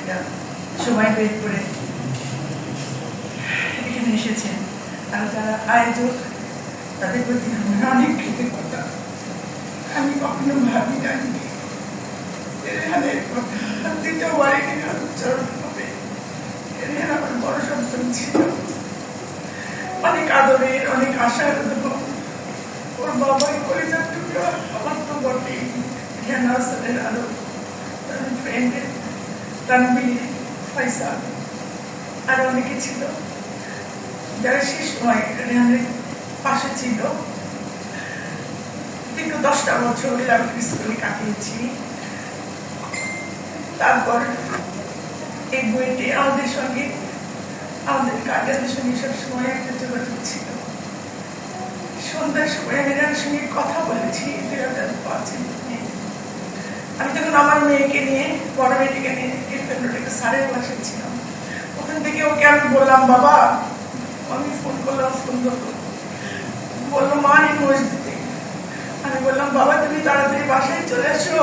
একটা সময় বের করে এখানে এসেছেন। আর যারা আয়োজক তাদের প্রতি আমার অনেক কৃতজ্ঞতা। আমি কখনো ভাবি জানি রেহানের কথা দ্বিতীয়বার এখানে উচ্চারণ হবে। রেহান আমার বড় সন্তান ছিল, অনেক আদরের, অনেক আশার। ওর বাবাই কলিজার টুকরা, আমার তো বটেই। রেহান হাসানের আরো ফ্রেন্ড তানভীর, ফয়সাল আরো অনেকে ছিল যারা সেই সময় রেহানের পাশে ছিল। দীর্ঘ 10টা বছর আমি স্কুলে কাটিয়েছি। তারপর এই বইটি আমাদের সঙ্গে, আমাদের গার্ডিয়ানদের সঙ্গে সবসময় একটা যোগাযোগ ছিল। সন্ধ্যার সময় আমি রেহানের সঙ্গে কথা বলেছি। আমি যখন আমার মেয়েকে নিয়ে, বড় মেয়েটিকে নিয়ে একটা স্যারের বাসায় ছিলাম, ওখান থেকে ওকে আমি বললাম, বাবা, আমি ফোন করলাম, ফোন করবো, বললো মা এই মসজিদে। আমি বললাম, বাবা তুমি তাড়াতাড়ি বাসায় চলে আসো,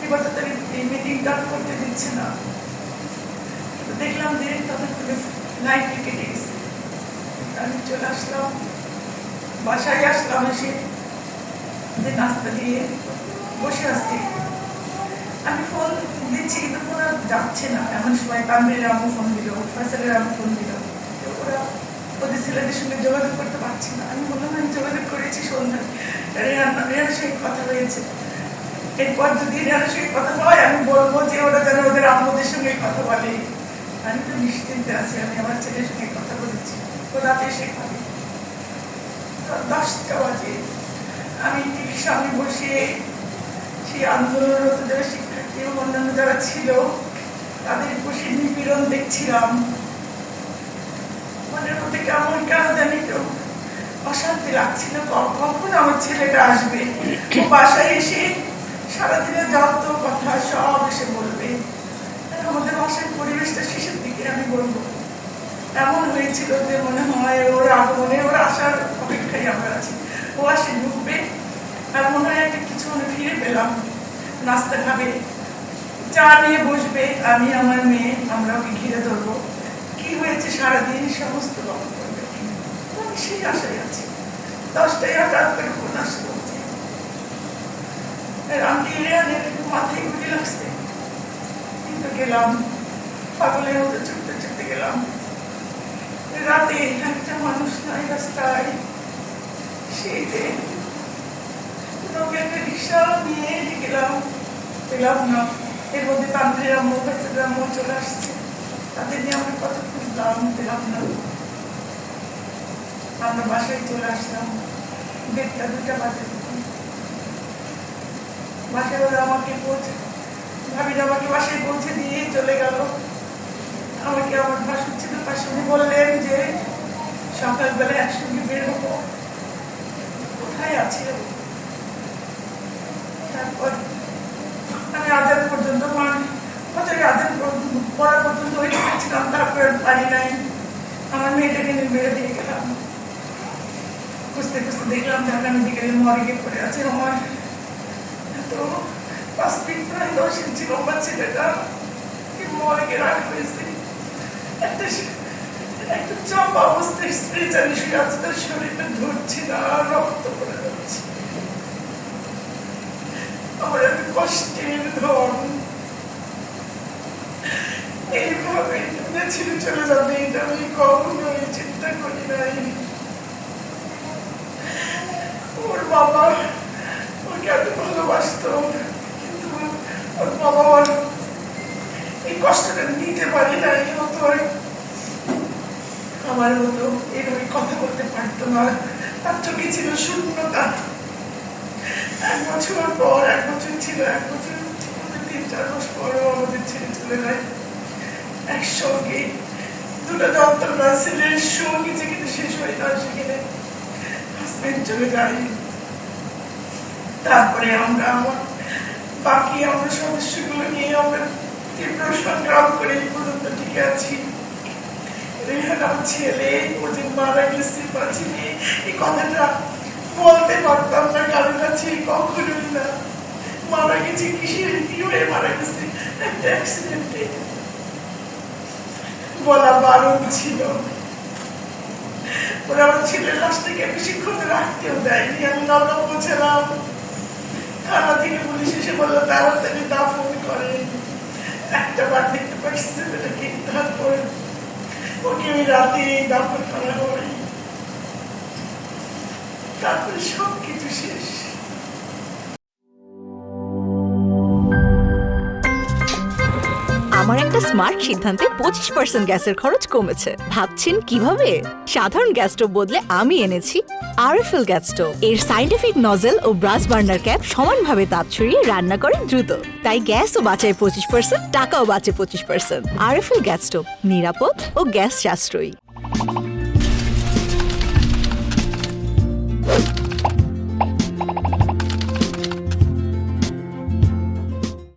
এবার তো তাদের এই মিটিংটা করতে দিচ্ছে না। দেখলাম যে তাদের নাইট কেটে গেছে। আমি চলে আসলাম, বাসায় আসলাম, এসে যে নাস্তা দিয়ে বসে আসছি। আমি ফোন দিচ্ছি কিন্তু ওরা যাচ্ছে না। এমন সময় তানভীরের আম্মু ফোন দিল, ফয়সালের আম্মু ফোন দিল, ওরা ওদের ছেলেদের সঙ্গে যোগাযোগ করতে পারছি না। আমি বললাম আমি যোগাযোগ করেছি সন্ধ্যায়, রেহানের সঙ্গে কথা হয়েছে। এরপর যদি রেহানের সঙ্গে কথা হয় আমি বলবো যে ওরা যেন ওদের আম্মুদের সঙ্গে কথা বলে। আমি তো নিশ্চিন্তে আছি, আমি আমার ছেলের সঙ্গে কথা বলেছি, ও রাতে এসে খাবে। 10টা বাজে আমি টিভির সামনে বসে সেই আন্দোলনরত যারা শিক্ষার্থী এবং অন্যান্য যারা ছিল তাদের বসে নিপীড়ন দেখছিলাম। মনের মধ্যে কেমন কেন জানি তো অশান্তি লাগছিল, কখন আমার ছেলেটা আসবে, ও বাসায় এসে সারাদিনে যত কথা সব এসে বলবে। আমাদের বাসার পরিবেশটা শেষের দিকে আমি বলবো এমন হয়েছিল যে মনে হয় ওর আগমনে, ওর আসার অপেক্ষায় আমরা আছি। ও আসে ঢুকবে আর মনে হয় একটা কিছু ফিরে পেলাম। নাস্তা খাবে, চা নিয়ে বসবে, আমি আমার মেয়ে আমরা ওকে ঘিরে ধরবো, কি হয়েছে সারাদিন সমস্ত গল্প করবে। আমি সেই আশায় আছি। 10টায় হঠাৎ করে ফোন আসলো, আমি রেহানের মাথায় গুলি লাগছে। কিন্তু গেলাম পাগলের মতো ছুটতে ছুটতে গেলাম। রাতে একটা মানুষ নাই রাস্তায়, সেই যে একটা রিক্সা নিয়ে গেলাম, পেলাম না। এর মধ্যে তানভীরের আম্মু, ফয়সালের আম্মু চলে আসছে, তাদের নিয়ে আমরা কত খুঁজলাম, পেলাম না। আমরা বাসায় চলে আসলাম 1:30-2টা বাজে। বাসায় ওরা আমাকে ভাবিরা আমাকে বাসায় পৌঁছে দিয়ে চলে গেল। আমাকে আমার ভাসুর ছিল পাশে, উনি বললেন যে সকালবেলা একসঙ্গে বের হবো, কোথায় আছে। তারপর আমি আজান পর্যন্ত, আজান পড়া পর্যন্ত ওই ছিলাম, তারপর পারি নাই। আমার মেয়েটাকে নিয়ে বেড়ে দিয়ে গেলাম, খুঁজতে খুঁজতে দেখলাম ঢাকা মেডিকেলের মর্গে পড়ে আছে। আমার তো 5 ফিট প্রায় 10 ইঞ্চি লম্বা ছেলেটা মর্গে রাখা হয়েছে। একটা চাপা অবস্থায় স্ত্রী জানি শুয়ে আছে, তার শরীরটা ধরছে না, রক্ত পড়ে যাচ্ছে। আমার একটা কষ্টের ধন এইভাবে ছেড়ে চলে যাবে, এটা আমি কখনোই চিন্তা করি নাই। ওর বাবা ওকে এত ভালোবাসত, কিন্তু ওর বাবা এই কষ্টটা নিতে পারি নাই। আমার মতো এভাবে কথা বলতে পারতো না, তার চোখে ছিল শূন্যতা। 1 বছর পর, 1 বছর ছিল, 1 বছর 3-4 মাস পরও আমাদের ছেড়ে চলে যায়। একসঙ্গে 2টা যন্ত্রণা, ছেলের সঙ্গী যে কিন্তু শেষ হয় না, সেখানে হাজবেন্ড চলে যায়। তারপরে আমরা আমার বাকি আমরা সদস্যগুলো নিয়ে আমরা তীব্র সংগ্রাম করে এই পর্যন্ত টিকে আছি। রেহান আমার ছেলে, ও যে মারা গেছে বাঁচিনি, এই কথাটা বলতে পারতাম না কারোর কাছে, কখনোই না। মারা গেছে কিসের, কি হয়ে মারা গেছে, একটা অ্যাক্সিডেন্টে। বলা বারণ ছিল। ওরা আমার ছেলের লাশটাকে বেশিক্ষণ রাখতেও দেয়নি। আমি নওগাঁ পৌঁছালাম, থানা থেকে পুলিশ এসে বললো তাড়াতাড়ি দাফন করে। একটা বার দেখতে পাচ্ছি ছেলেটাকে, তারপর ওকে ওই রাতে দাফন করা হয়। তারপরে সবকিছু শেষ। আমার একটা স্মার্ট সিদ্ধান্তে 25% গ্যাসের খরচ কমেছে। ভাবছেন কিভাবে? সাধারণ গ্যাস স্টোভ বদলে আমি এনেছি আরএফএল গ্যাস স্টোভ। এর সাইন্টিফিক নজল ও ব্রাস বার্নার ক্যাপ সমানভাবে তাপ ছড়িয়ে রান্না করে দ্রুত। তাই গ্যাসও বাঁচায় 25%, টাকাও বাঁচে 25%। আরএফএল গ্যাস স্টোভ নিরাপদ ও গ্যাস সাশ্রয়ী।